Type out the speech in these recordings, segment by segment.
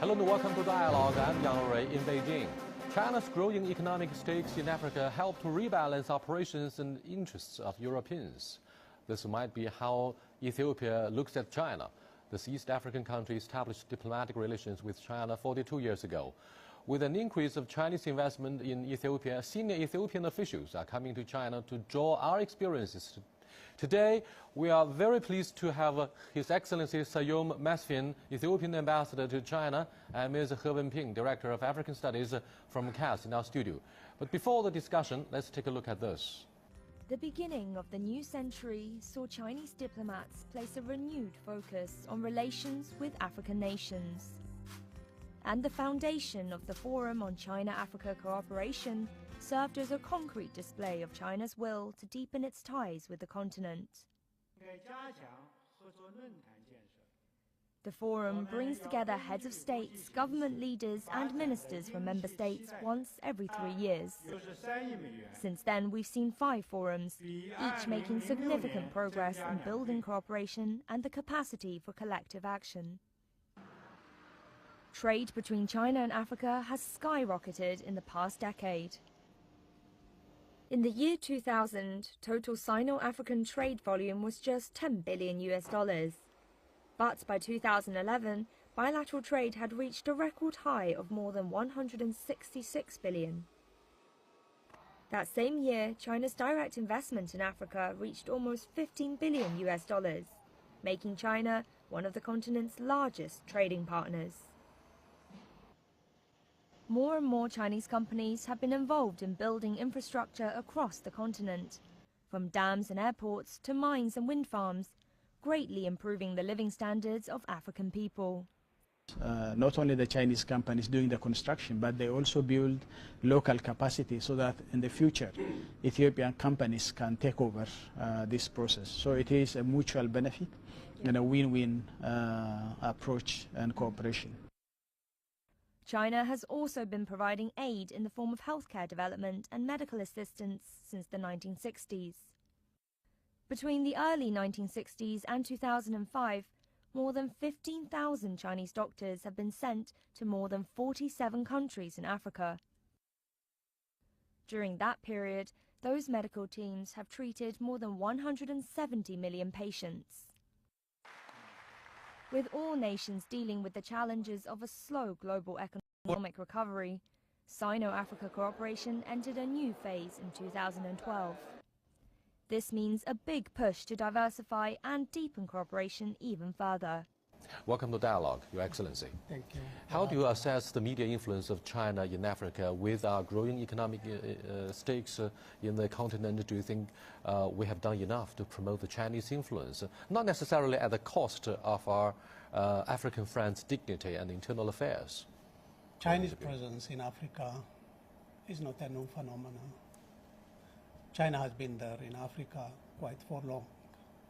Hello and welcome to Dialogue. I'm Yang Rui in Beijing. China's growing economic stakes in Africa help to rebalance operations and interests of Europeans. This might be how Ethiopia looks at China. This East African country established diplomatic relations with China 42 years ago. With an increase of Chinese investment in Ethiopia, senior Ethiopian officials are coming to China to draw our experiences. Today, we are very pleased to have His Excellency Sayom Mesfin, Ethiopian Ambassador to China, and Ms. He Wenping, Director of African Studies from CAS, in our studio. But before the discussion, let's take a look at this. The beginning of the new century saw Chinese diplomats place a renewed focus on relations with African nations. And the foundation of the Forum on China-Africa Cooperation served as a concrete display of China's will to deepen its ties with the continent. The Forum brings together heads of states, government leaders and ministers from member states once every 3 years. Since then, we've seen 5 forums, each making significant progress in building cooperation and the capacity for collective action. Trade between China and Africa has skyrocketed in the past decade. In the year 2000, total Sino-African trade volume was just $10 billion. But by 2011, bilateral trade had reached a record high of more than $166 billion. That same year, China's direct investment in Africa reached almost $15 billion, making China one of the continent's largest trading partners. More and more Chinese companies have been involved in building infrastructure across the continent, from dams and airports to mines and wind farms, greatly improving the living standards of African people. Not only the Chinese companies doing the construction, but they also build local capacity so that in the future Ethiopian companies can take over this process. So it is a mutual benefit and a win-win approach and cooperation. China has also been providing aid in the form of healthcare development and medical assistance since the 1960s. Between the early 1960s and 2005, more than 15,000 Chinese doctors have been sent to more than 47 countries in Africa. During that period, those medical teams have treated more than 170 million patients. With all nations dealing with the challenges of a slow global economic recovery, Sino-Africa cooperation entered a new phase in 2012. This means a big push to diversify and deepen cooperation even further. Welcome to Dialogue, Your Excellency. Thank you. How do you assess the media influence of China in Africa with our growing economic stakes in the continent? Do you think we have done enough to promote the Chinese influence, not necessarily at the cost of our African friends' dignity and internal affairs? Chinese presence in Africa is not a new phenomenon. China has been there in Africa quite for long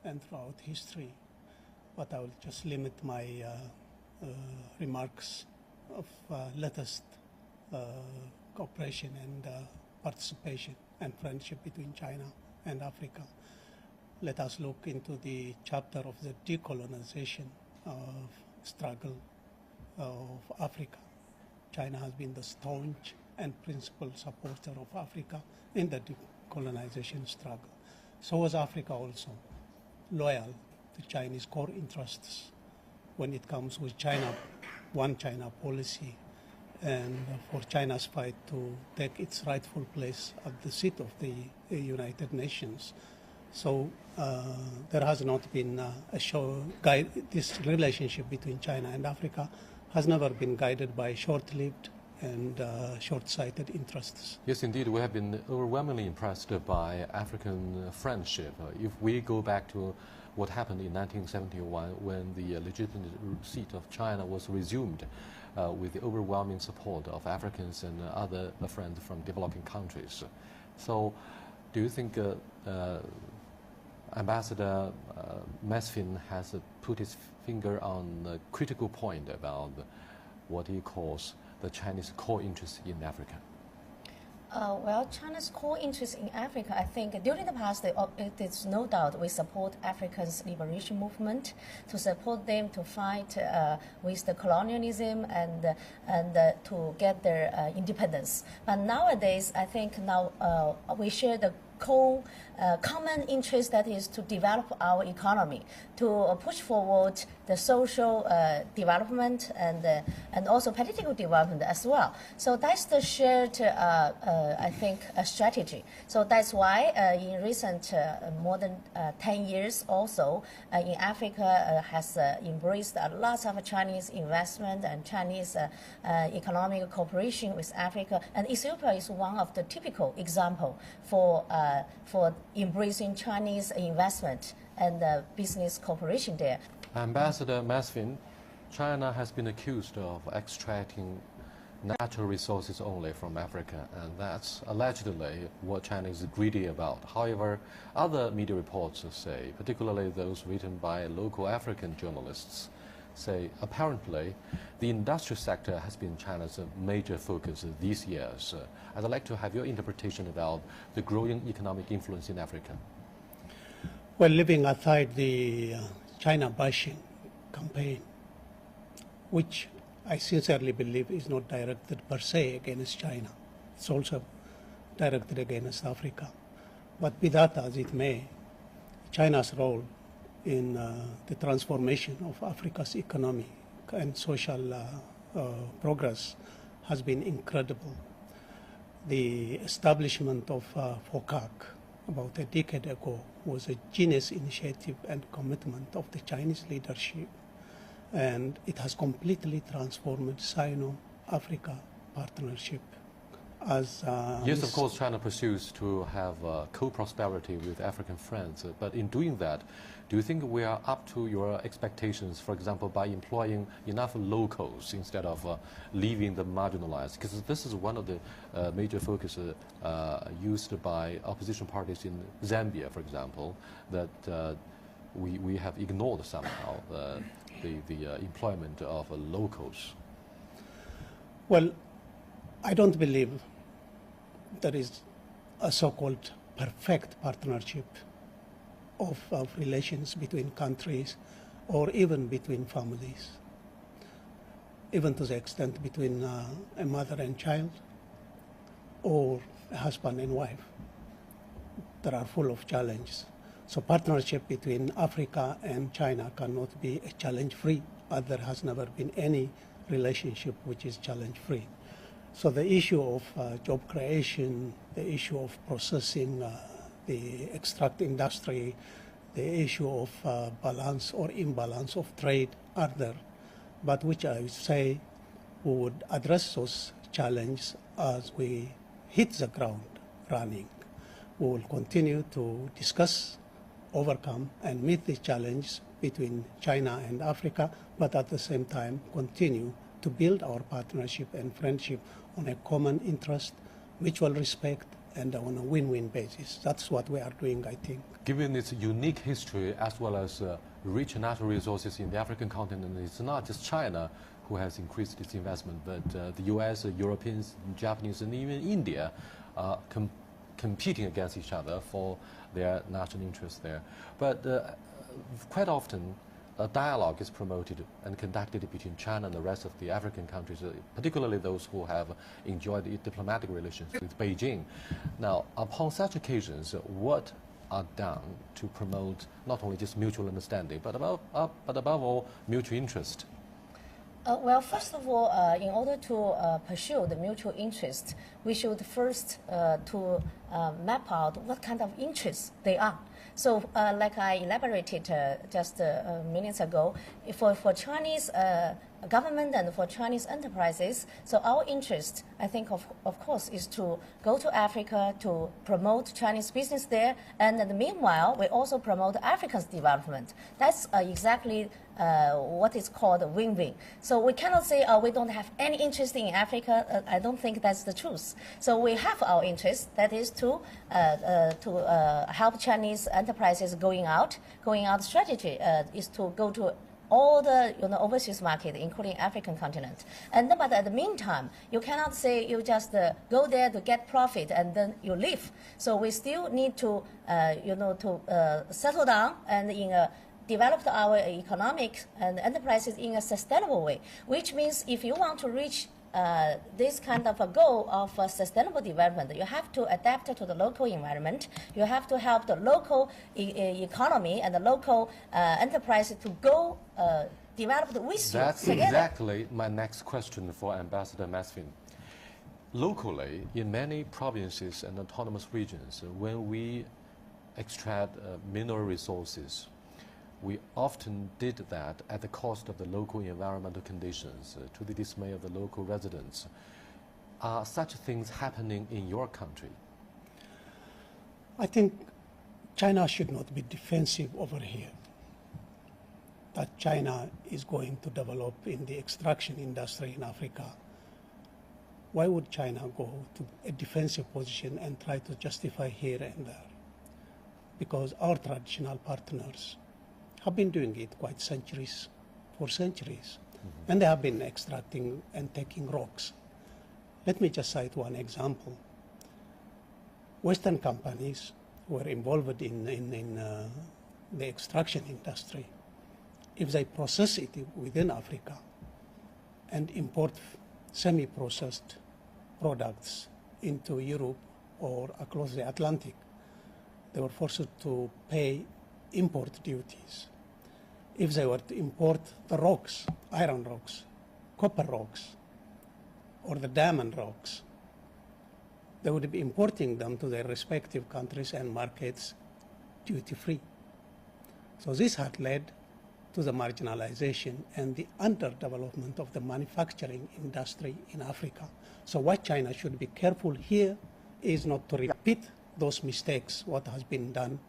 and throughout history. But I will just limit my remarks of latest cooperation and participation and friendship between China and Africa. Let us look into the chapter of the decolonization of struggle of Africa. China has been the staunch and principal supporter of Africa in the decolonization struggle. So was Africa also loyal to Chinese core interests when it comes with China, one China policy, and for China's fight to take its rightful place at the seat of the United Nations. So there has not been this relationship between China and Africa has never been guided by short-lived and short-sighted interests. Yes, indeed, we have been overwhelmingly impressed by African friendship. If we go back to what happened in 1971 when the legitimate seat of China was resumed with the overwhelming support of Africans and other friends from developing countries. So do you think Ambassador Mesfin has put his finger on a critical point about what he calls the Chinese core interest in Africa? Well, China's core interest in Africa, I think, during the past, it is no doubt we support Africa's liberation movement, to support them to fight with the colonialism and to get their independence. But nowadays, I think now we share the common interest, that is to develop our economy, to push forward the social development and also political development as well. So that's the shared, I think, strategy. So that's why in recent more than 10 years also, in Africa has embraced a lot of Chinese investment and Chinese economic cooperation with Africa. And Ethiopia is one of the typical example for embracing Chinese investment and business cooperation there. Ambassador Masvin, China has been accused of extracting natural resources only from Africa, and that's allegedly what China is greedy about. However, other media reports say, particularly those written by local African journalists, say apparently the industrial sector has been China's major focus these years. I'd like to have your interpretation about the growing economic influence in Africa. Well, leaving aside the China bashing campaign, which I sincerely believe is not directed per se against China, it's also directed against Africa. But be that as it may, China's role in the transformation of Africa's economy and social progress has been incredible. The establishment of FOCAC about a decade ago was a genius initiative and commitment of the Chinese leadership, and it has completely transformed Sino-Africa partnership. Yes, of course, China pursues to have co-prosperity with African friends, but in doing that, do you think we are up to your expectations, for example, by employing enough locals instead of leaving them marginalized? Because this is one of the major focuses used by opposition parties in Zambia, for example, that we have ignored somehow the employment of locals. Well, I don't believe there is a so-called perfect partnership of relations between countries or even between families, even to the extent between a mother and child or a husband and wife. There are full of challenges. So partnership between Africa and China cannot be a challenge-free, as there has never been any relationship which is challenge-free. So the issue of job creation, the issue of processing, the extract industry, the issue of balance or imbalance of trade are there, but which I would say we would address those challenges as we hit the ground running. We will continue to discuss, overcome, and meet the challenge between China and Africa, but at the same time continue to build our partnership and friendship on a common interest, mutual respect, and on a win-win basis. That's what we are doing, I think. Given its unique history as well as rich natural resources in the African continent, it's not just China who has increased its investment, but the US, Europeans, Japanese, and even India are competing against each other for their national interests there. But quite often, a dialogue is promoted and conducted between China and the rest of the African countries, particularly those who have enjoyed diplomatic relations with Beijing. Now, upon such occasions, what are done to promote not only just mutual understanding, but above all, mutual interest? Well, first of all, in order to pursue the mutual interest, we should first to map out what kind of interests they are. So, like I elaborated just minutes ago, for Chinese government and for Chinese enterprises, so our interest, I think, of course, is to go to Africa to promote Chinese business there, and in the meanwhile, we also promote Africa's development. That's exactly what is called a win-win. So we cannot say, we don't have any interest in Africa. I don't think that's the truth. So we have our interest, that is to help Chinese enterprises going out. Going out strategy is to go to all the overseas market, including African continent. But at the meantime, you cannot say you just go there to get profit and then you leave. So we still need to settle down and develop our economic and enterprises in a sustainable way, which means if you want to reach this kind of a goal of sustainable development, you have to adapt to the local environment. You have to help the local economy and the local enterprise to go develop with you. That's together. exactly my next question for Ambassador Mesfin. Locally, in many provinces and autonomous regions, when we extract mineral resources, we often did that at the cost of the local environmental conditions, to the dismay of the local residents. Are such things happening in your country? I think China should not be defensive over here. That China is going to develop in the extraction industry in Africa. Why would China go to a defensive position and try to justify here and there? Because our traditional partners have been doing it for centuries. Mm-hmm. And they have been extracting and taking rocks. Let me just cite one example. Western companies were involved in the extraction industry. If they process it within Africa and import semi-processed products into Europe or across the Atlantic, they were forced to pay import duties. If they were to import the rocks, iron rocks, copper rocks, or the diamond rocks, they would be importing them to their respective countries and markets duty-free. So this had led to the marginalization and the underdevelopment of the manufacturing industry in Africa. So what China should be careful here is not to repeat those mistakes, what has been done,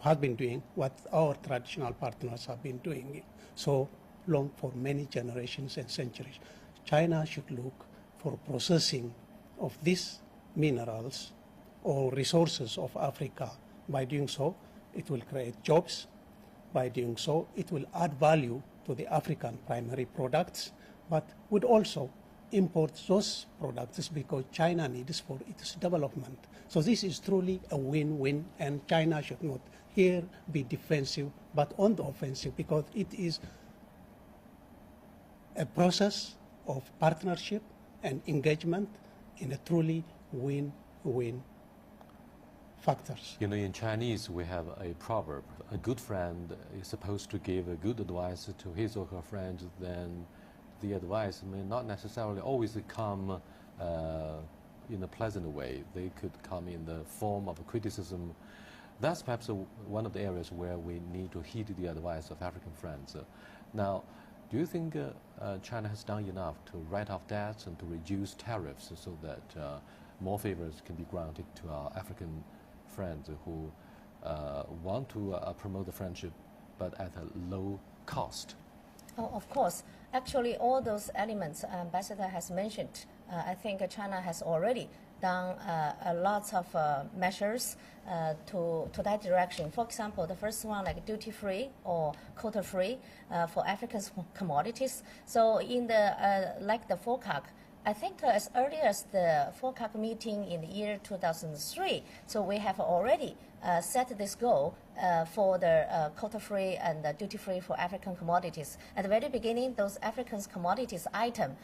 has been doing, what our traditional partners have been doing so long for many generations and centuries. China should look for processing of these minerals or resources of Africa. By doing so, it will create jobs. By doing so, it will add value to the African primary products, but would also import those products because China needs for its development. So this is truly a win-win, and China should not here be defensive, but on the offensive, because it is a process of partnership and engagement in a truly win-win factors. You know, in Chinese, we have a proverb: a good friend is supposed to give a good advice to his or her friend, then the advice may not necessarily always come in a pleasant way. They could come in the form of a criticism. That's perhaps one of the areas where we need to heed the advice of African friends. Now, do you think China has done enough to write off debts and to reduce tariffs so that more favors can be granted to our African friends who want to promote the friendship but at a low cost? Oh, of course. Actually, all those elements Ambassador has mentioned, I think China has already done a lot of measures to that direction. For example, the first one, like duty-free or quota-free for African commodities. So in the like the FOCAC, I think as early as the FOCAC meeting in the year 2003, so we have already set this goal for the quota-free and duty-free for African commodities. At the very beginning, those African commodities item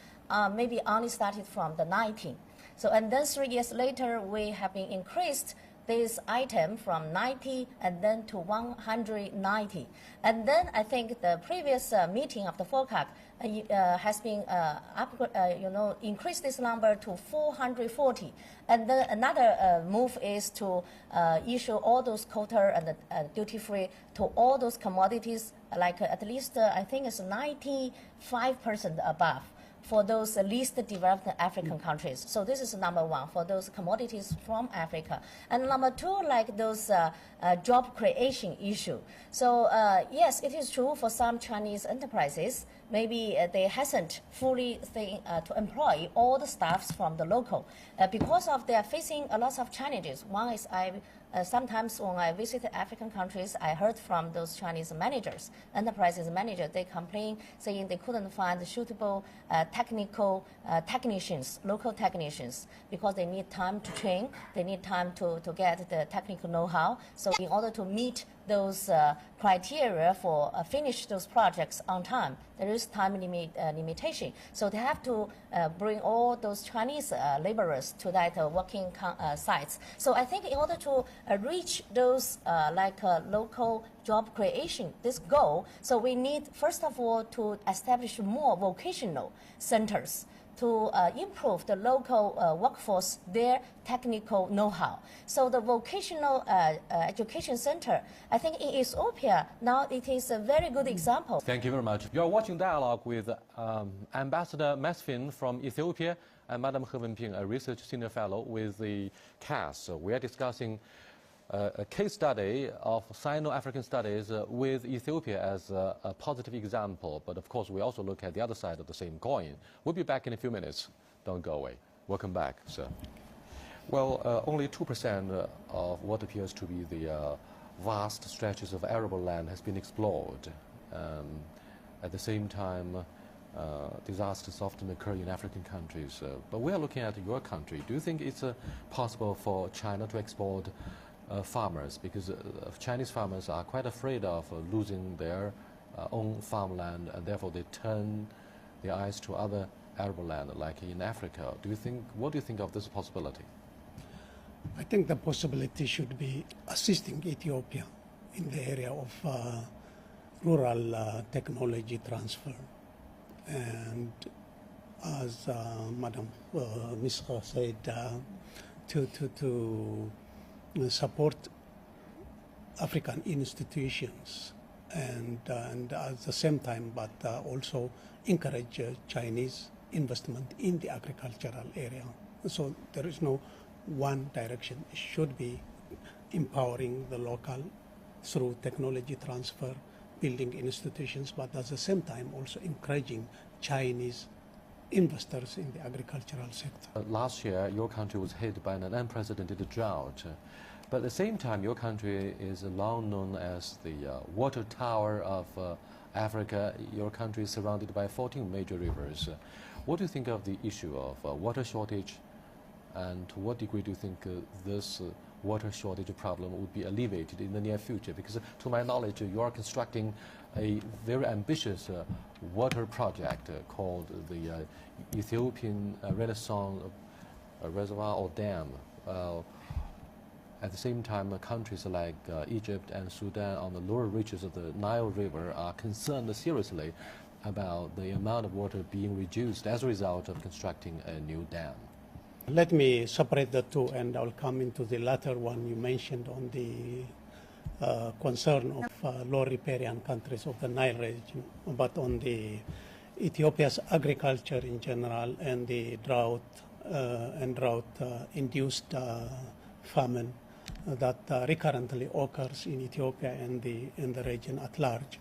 maybe only started from the 19. So, and then 3 years later, we have been increased this item from 90 and then to 190. And then I think the previous meeting of the FOCAC has been increased this number to 440. And then another move is to issue all those quota and duty-free to all those commodities, like at least I think it's 95% above for those least developed African countries. So this is number one for those commodities from Africa. And number two, like those job creation issue. So yes, it is true for some Chinese enterprises, maybe they hasn't fully to employ all the staffs from the local because of they are facing a lot of challenges. One is sometimes when I visit African countries, I heard from those Chinese managers, enterprises managers, they complain saying they couldn't find suitable technical technicians, local technicians, because they need time to train, they need time to get the technical know-how. So in order to meet those criteria for finish those projects on time, there is time limitation. So they have to bring all those Chinese laborers to that working sites. So I think in order to reach those local job creation, this goal, so we need first of all to establish more vocational centers to improve the local workforce, their technical know-how. So the vocational education center, I think in Ethiopia, now it is a very good example. Thank you very much. You're watching Dialogue with Ambassador Mesfin from Ethiopia and Madam He Wenping, a research senior fellow with the CAS. So we are discussing a case study of Sino-African studies with Ethiopia as a positive example. But of course, we also look at the other side of the same coin. We'll be back in a few minutes. Don't go away. Welcome back, sir. Well, only 2% of what appears to be the vast stretches of arable land has been explored. At the same time, disasters often occur in African countries. But we are looking at your country. Do you think it's possible for China to export farmers, because Chinese farmers are quite afraid of losing their own farmland, and therefore they turn their eyes to other arable land, like in Africa? What do you think of this possibility? I think the possibility should be assisting Ethiopia in the area of rural technology transfer, and as Madam Misra said, to support African institutions and at the same time, but also encourage Chinese investment in the agricultural area. So there is no one direction. It should be empowering the local through technology transfer, building institutions, but at the same time also encouraging Chinese investors in the agricultural sector. Last year, your country was hit by an unprecedented drought. But at the same time, your country is long known as the water tower of Africa. Your country is surrounded by 14 major rivers. What do you think of the issue of water shortage, and to what degree do you think this water shortage problem would be alleviated in the near future? Because to my knowledge, you are constructing a very ambitious water project called the Ethiopian Renaissance Reservoir or Dam. At the same time, countries like Egypt and Sudan on the lower reaches of the Nile River are concerned seriously about the amount of water being reduced as a result of constructing a new dam. Let me separate the two, and I'll come into the latter one you mentioned on the concern of low riparian countries of the Nile region, but on the Ethiopia's agriculture in general and the drought-induced famine that recurrently occurs in Ethiopia and the region at large.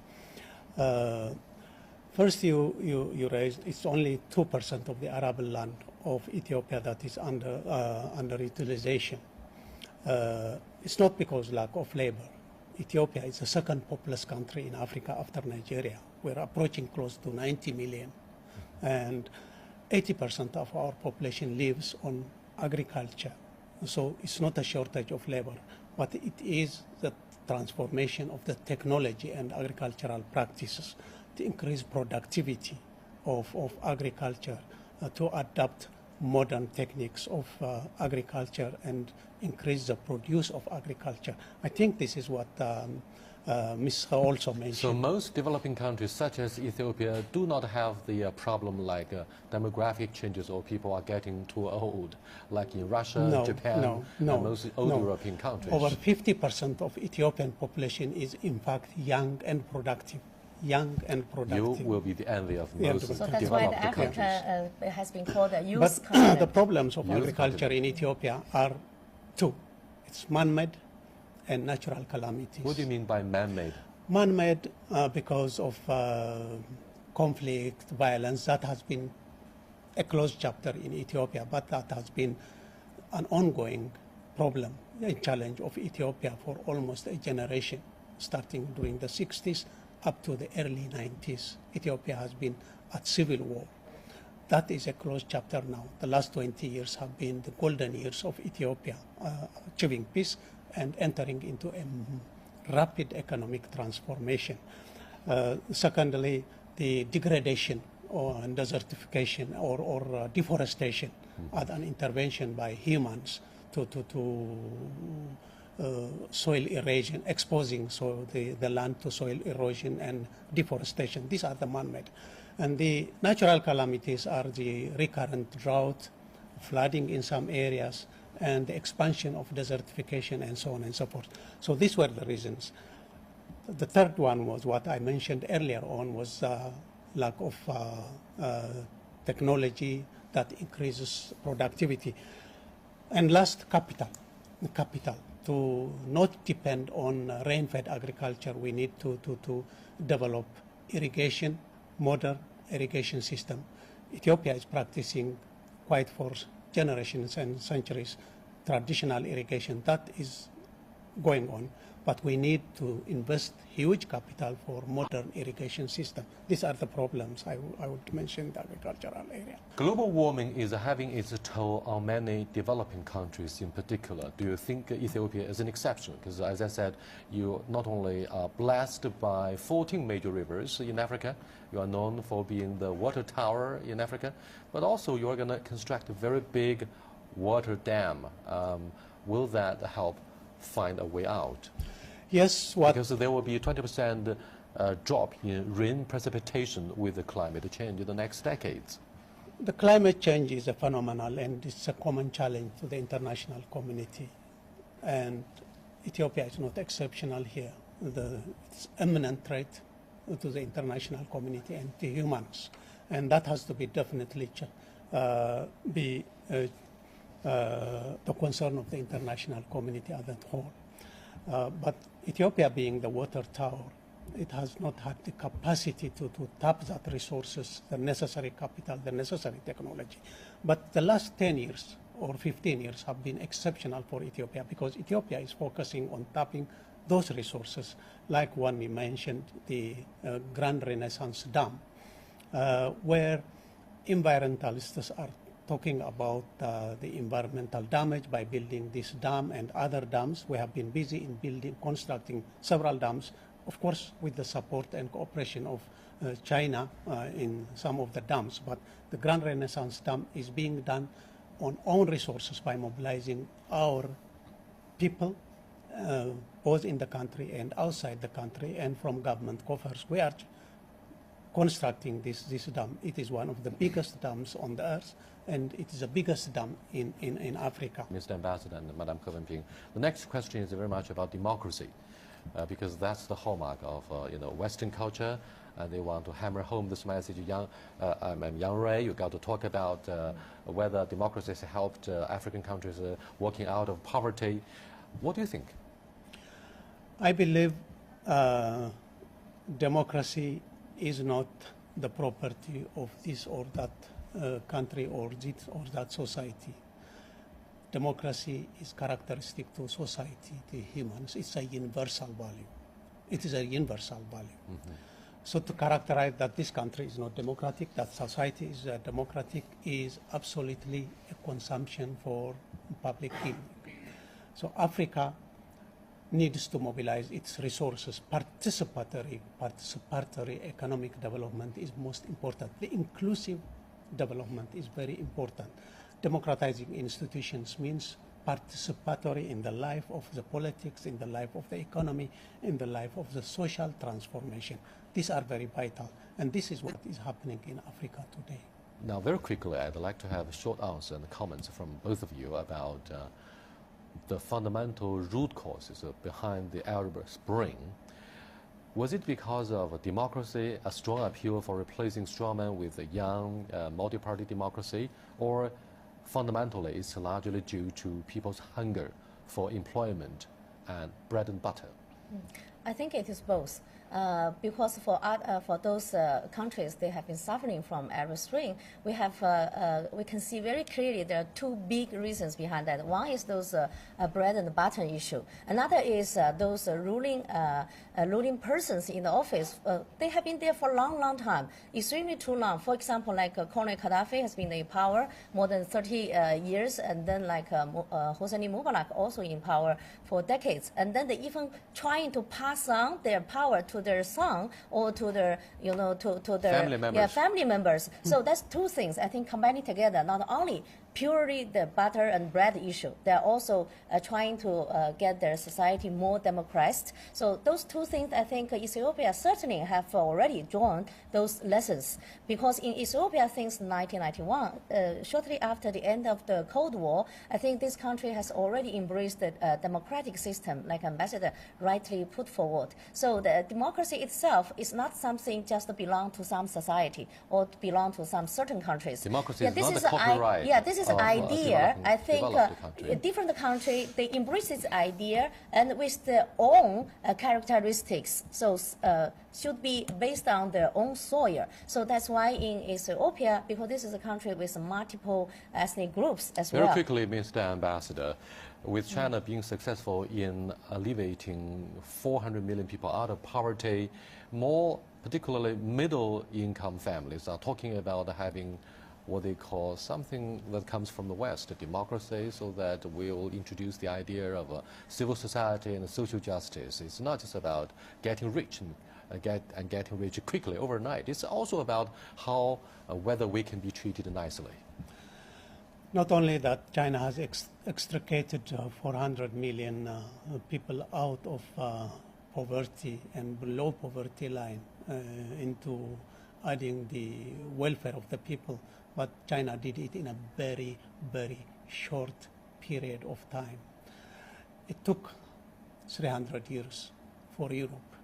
First, you raised it's only 2% of the arable land of Ethiopia that is underutilization. It's not because lack of labor. Ethiopia is the second populous country in Africa after Nigeria. We're approaching close to 90 million, and 80% of our population lives on agriculture. So it's not a shortage of labor, but it is the transformation of the technology and agricultural practices to increase productivity of agriculture, to adapt modern techniques of agriculture and increase the produce of agriculture. I think this is what Ms. also mentioned. So most developing countries such as Ethiopia do not have the problem like demographic changes or people are getting too old, like in Russia, Japan, and most old European countries. Over 50% of Ethiopian population is in fact young and productive. Young and productive. You will be the envy of most So that's why the Africa has been called a youth But continent. the problems of agriculture in Ethiopia are two. It's man-made and natural calamities. What do you mean by man-made? Man-made because of conflict, violence. That has been a closed chapter in Ethiopia, but that has been an ongoing problem, a challenge of Ethiopia for almost a generation, starting during the 60s up to the early 90s. Ethiopia has been at civil war. That is a closed chapter now. The last 20 years have been the golden years of Ethiopia, achieving peace and entering into a rapid economic transformation. Secondly, the degradation and desertification or deforestation as an intervention by humans to soil erosion, exposing the land to soil erosion and deforestation. These are the man-made. And the natural calamities are the recurrent drought, flooding in some areas, and the expansion of desertification and so on and so forth. So these were the reasons. The third one was what I mentioned earlier on, was lack of technology that increases productivity. And last, capital. To not depend on rain-fed agriculture, we need to develop irrigation, modern irrigation system. Ethiopia is practicing quite for generations and centuries traditional irrigation. That is going on, but we need to invest huge capital for modern irrigation system. These are the problems I would mention in the agricultural area. Global warming is having its toll on many developing countries in particular. Do you think Ethiopia is an exception? Because as I said, you not only are blessed by 14 major rivers in Africa, you are known for being the water tower in Africa, but also you are going to construct a very big water dam. Will that help find a way out? Yes. Because there will be a 20% drop in rain precipitation with the climate change in the next decades. The climate change is a phenomenon, and it's a common challenge to the international community. And Ethiopia is not exceptional here. It's imminent threat to the international community and to humans. And that has to be definitely the concern of the international community as a whole. But Ethiopia being the water tower, it has not had the capacity to tap that resources, the necessary capital, the necessary technology. But the last 10 years or 15 years have been exceptional for Ethiopia, because Ethiopia is focusing on tapping those resources, like one we mentioned, the Grand Renaissance Dam, where environmentalists are talking about the environmental damage by building this dam and other dams. We have been busy in constructing several dams, of course with the support and cooperation of China in some of the dams. But the Grand Renaissance Dam is being done on own resources by mobilizing our people, both in the country and outside the country, and from government coffers. We are constructing this dam. It is one of the biggest dams on the earth, and it is the biggest dam in Africa. Mr. Ambassador and Madam Kevenping, the next question is very much about democracy, because that's the hallmark of Western culture, and they want to hammer home this message. Yang Ray, you got to talk about whether democracy has helped African countries walking out of poverty. What do you think? I believe democracy is not the property of this or that country or this or that society. Democracy is characteristic to society, to humans. It's a universal value. It is a universal value. Mm-hmm. So to characterize that this country is not democratic, that society is democratic, is absolutely a consumption for public feeling. So Africa needs to mobilize its resources. Participatory economic development is most important. The inclusive development is very important. Democratizing institutions means participatory in the life of the politics, in the life of the economy, in the life of the social transformation. These are very vital, and this is what is happening in Africa today. Now, very quickly, I'd like to have a short answer and comments from both of you about the fundamental root causes behind the Arab Spring. Was it because of democracy, a strong appeal for replacing strongmen with a young, multi-party democracy, or fundamentally it's largely due to people's hunger for employment and bread and butter? I think it is both. because for those countries, they have been suffering from Arab Spring. We can see very clearly there are two big reasons behind that. One is those bread and butter issue. Another is those ruling persons in the office. They have been there for a long time, extremely too long. For example, like Colonel Gaddafi has been in power more than 30 years, and then like Hosni Mubarak also in power for decades, and then they even trying to pass on their power to their son or to their, to their family members. So that's two things I think combining together. Not only purely the butter and bread issue, they're also trying to get their society more democratic. So those two things, I think Ethiopia certainly have already drawn those lessons, because in Ethiopia since 1991, shortly after the end of the Cold War, I think this country has already embraced the democratic system, like Ambassador rightly put forward. So the democracy itself is not something just to belong to some society or to belong to some certain countries. Democracy is not the copyright. This is an idea. I think different countries, they embrace this idea and with their own characteristics. So should be based on their own soil. So that's why in Ethiopia, because this is a country with multiple ethnic groups as well. Very quickly, Mr. Ambassador, with China being successful in alleviating 400 million people out of poverty, more particularly middle-income families are talking about having what they call something that comes from the West, democracy, so that we'll introduce the idea of civil society and social justice. It's not just about getting rich and getting rich quickly overnight. It's also about how whether we can be treated nicely. Not only that, China has extricated 400 million people out of poverty and below poverty line into adding the welfare of the people, but China did it in a very, very short period of time. It took 300 years for Europe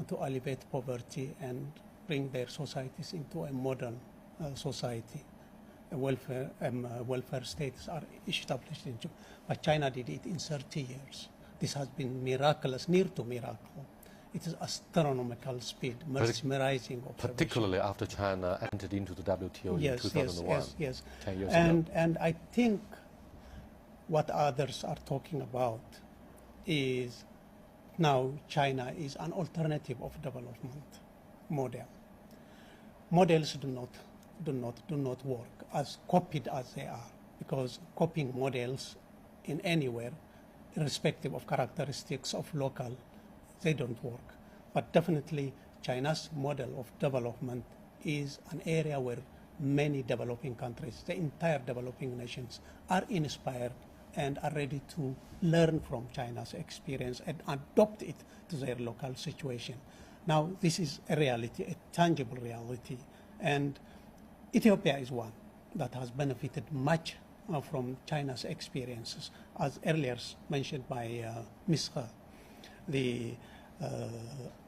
to alleviate poverty and bring their societies into a modern society. Welfare states are established in China, but China did it in 30 years. This has been miraculous, near to miracle. It is astronomical speed, mesmerizing observation. Particularly after China entered into the WTO in 2001, yes. 10 years ago. And I think what others are talking about is now China is an alternative of development model. Models do not work as copied as they are, because copying models in anywhere, irrespective of characteristics of local, they don't work. But definitely China's model of development is an area where many developing countries, the entire developing nations, are inspired and are ready to learn from China's experience and adopt it to their local situation. Now, this is a reality, a tangible reality, and Ethiopia is one that has benefited much from China's experiences, as earlier mentioned by Ms. He. The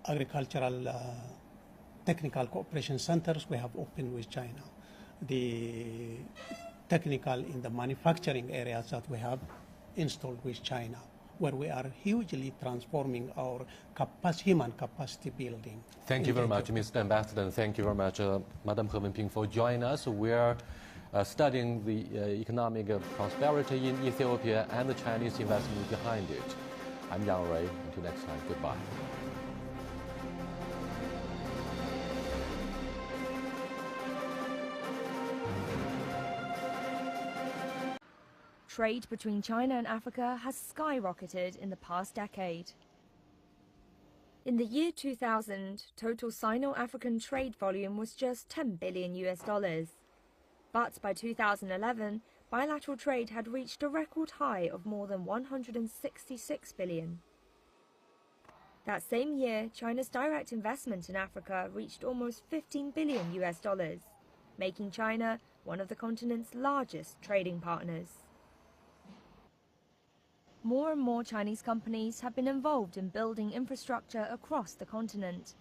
agricultural technical cooperation centers we have opened with China, the technical in the manufacturing areas that we have installed with China, where we are hugely transforming our human capacity building. Thank you very much, Mr. Ambassador, and thank you very much, Madam He Wenping, for joining us. We are studying the economic prosperity in Ethiopia and the Chinese investment behind it. I'm Yang Rui. Until next time, goodbye. Trade between China and Africa has skyrocketed in the past decade. In the year 2000, total Sino-African trade volume was just $10 billion. But by 2011, bilateral trade had reached a record high of more than $166 billion. That same year, China's direct investment in Africa reached almost $15 billion, making China one of the continent's largest trading partners. More and more Chinese companies have been involved in building infrastructure across the continent,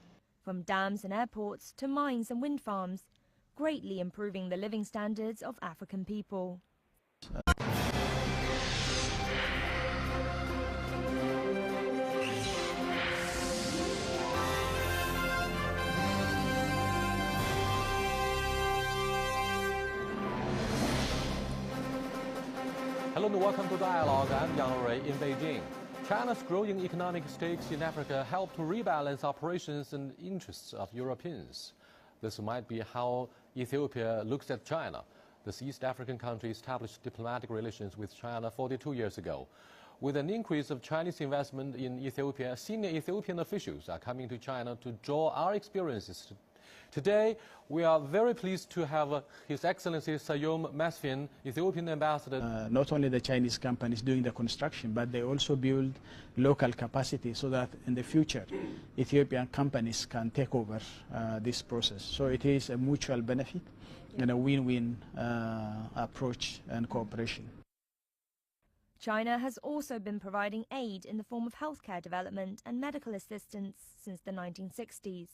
from dams and airports to mines and wind farms, greatly improving the living standards of African people. Hello and welcome to Dialogue. I'm Yang Rui in Beijing. China's growing economic stakes in Africa help to rebalance operations and interests of Europeans. This might be how Ethiopia looks at China. This East African country established diplomatic relations with China 42 years ago. With an increase of Chinese investment in Ethiopia, senior Ethiopian officials are coming to China to draw our experiences. Today, we are very pleased to have His Excellency Sayom Mesfin, Ethiopian ambassador. Not only the Chinese companies doing the construction, but they also build local capacity so that in the future, Ethiopian companies can take over this process. So it is a mutual benefit and a win-win approach and cooperation. China has also been providing aid in the form of healthcare development and medical assistance since the 1960s.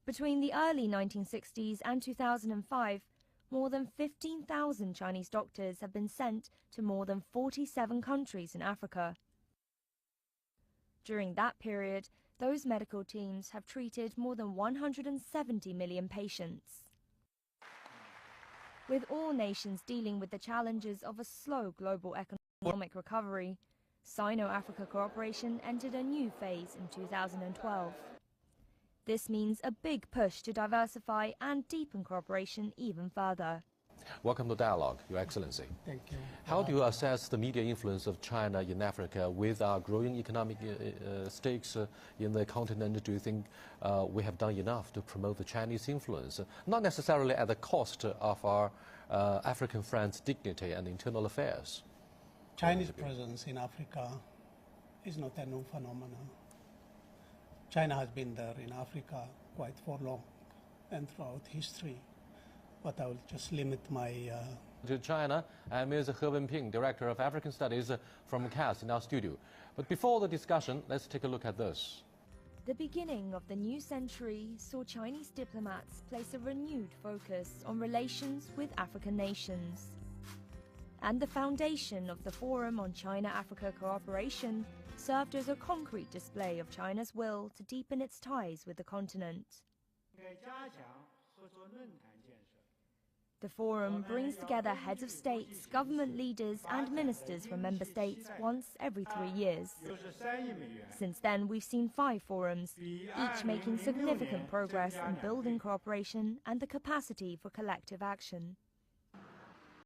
Between the early 1960s and 2005, more than 15,000 Chinese doctors have been sent to more than 47 countries in Africa. During that period, those medical teams have treated more than 170 million patients. With all nations dealing with the challenges of a slow global economic recovery, Sino-Africa cooperation entered a new phase in 2012. This means a big push to diversify and deepen cooperation even further. Welcome to Dialogue, Your Excellency. Thank you. How do you assess the media influence of China in Africa with our growing economic stakes in the continent? Do you think we have done enough to promote the Chinese influence, not necessarily at the cost of our African friends' dignity and internal affairs? Chinese presence in Africa is not a new phenomenon. China has been there in Africa quite for long and throughout history, but I will just limit my... To China, and Ms. He Wenping, Director of African Studies from CAS in our studio. But before the discussion, let's take a look at this. The beginning of the new century saw Chinese diplomats place a renewed focus on relations with African nations. And the foundation of the Forum on China-Africa Cooperation served as a concrete display of China's will to deepen its ties with the continent. The forum brings together heads of states, government leaders and ministers from member states once every 3 years. Since then, we've seen 5 forums, each making significant progress in building cooperation and the capacity for collective action.